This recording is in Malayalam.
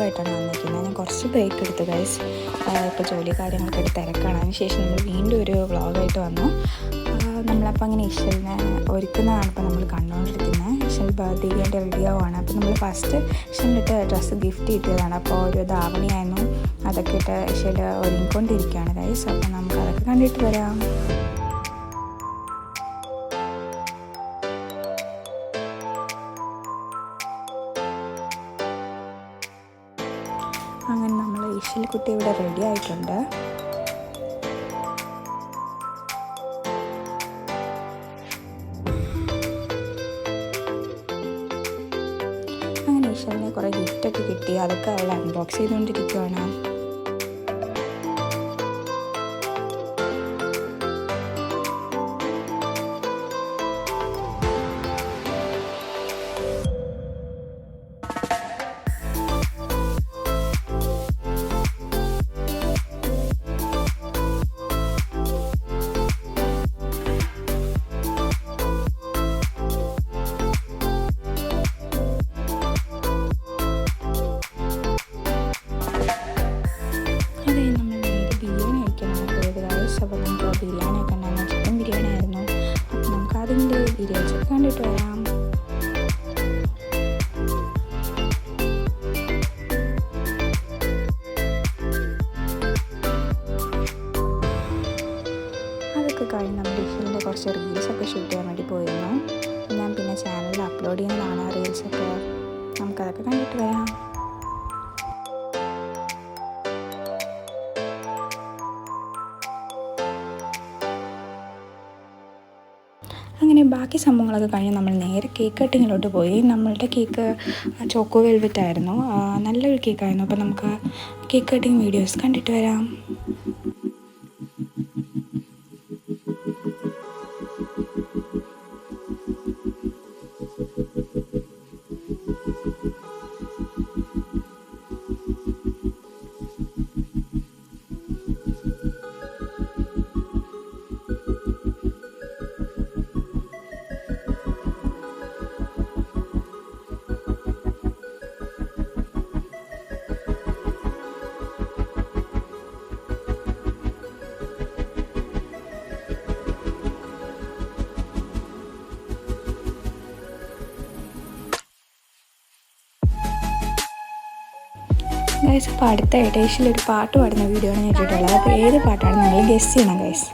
വ്ളോഗായിട്ടാണ് വന്നിരിക്കുന്നത്. ഞാൻ കുറച്ച് ബ്രേക്ക് എടുത്തു ഗൈസ്. ഇപ്പോൾ ജോലി കാര്യങ്ങളൊക്കെ എടുത്ത് തിരക്കാണ്. അതിനുശേഷം നമ്മൾ വീണ്ടും ഒരു വ്ളോഗായിട്ട് വന്നു. നമ്മളപ്പോൾ അങ്ങനെ ഇഷലിനെ ഒരുക്കുന്നതാണ് ഇപ്പോൾ നമ്മൾ കണ്ടുകൊണ്ടിരിക്കുന്നത്. ഇഷൽ ബർത്ത്ഡേക്ക് വേണ്ടി റെഡി ആവുകയാണ്. അപ്പോൾ നമ്മൾ ഫസ്റ്റ് ഇഷലിനിട്ട് ഡ്രസ്സ് ഗിഫ്റ്റ് കിട്ടിയതാണ്. അപ്പോൾ ഒരു ധാവണിയായിരുന്നു, അതൊക്കെ ഇട്ട് ഇഷൽ ഒരുങ്ങിക്കൊണ്ടിരിക്കുകയാണ് ഗൈസ്. അപ്പോൾ നമുക്ക് അതൊക്കെ കണ്ടിട്ട് വരാം. അങ്ങനെ നമ്മൾ ഇഷൽ കുട്ടി ഇവിടെ റെഡി ആയിട്ടുണ്ട്. അങ്ങനെ ഇഷലിന് കുറേ ഗിഫ്റ്റൊക്കെ കിട്ടി. അതൊക്കെ അവൾ അൺബോക്സ് ചെയ്തുകൊണ്ടിരിക്കുകയാണ്. അപ്പോൾ നമുക്ക് ബിരിയാണി ഒക്കെ ഉണ്ടായിരുന്നു. ചിക്കൻ ബിരിയാണി ആയിരുന്നു. അപ്പോൾ നമുക്ക് അതിൻ്റെ വീഡിയോസ് കണ്ടിട്ട് വരാം. അതൊക്കെ കഴിഞ്ഞ് നമ്മുടെ ഇഷലിൻ്റെ കുറച്ച് റീൽസൊക്കെ ഷൂട്ട് ചെയ്യാൻ വേണ്ടി പോയിരുന്നു. ഞാൻ പിന്നെ ചാനലിൽ അപ്ലോഡ് ചെയ്യുന്നതാണ് റീൽസൊക്കെ. നമുക്കതൊക്കെ കണ്ടിട്ട് വരാം. അങ്ങനെ ബാക്കി സംഭവങ്ങളൊക്കെ കഴിഞ്ഞ് നമ്മൾ നേരെ കേക്ക് കട്ടിങ്ങിലോട്ട് പോയി. നമ്മളുടെ കേക്ക് ചോക്കോ വെൽവെറ്റ് ആയിരുന്നു. നല്ലൊരു കേക്കായിരുന്നു. അപ്പോൾ നമുക്ക് കേക്ക് കട്ടിങ് വീഡിയോസ് കണ്ടിട്ട് വരാം. ഗൈസ്, അപ്പോൾ അടുത്തായിട്ട് ഇഷലൊരു പാട്ട് പാടുന്ന വീഡിയോ ആണ് ഇട്ടിട്ടുള്ളത്. അപ്പോൾ ഏത് പാട്ടാണ് നിങ്ങൾ ഗസ് ചെയ്യണം ഗൈസ്.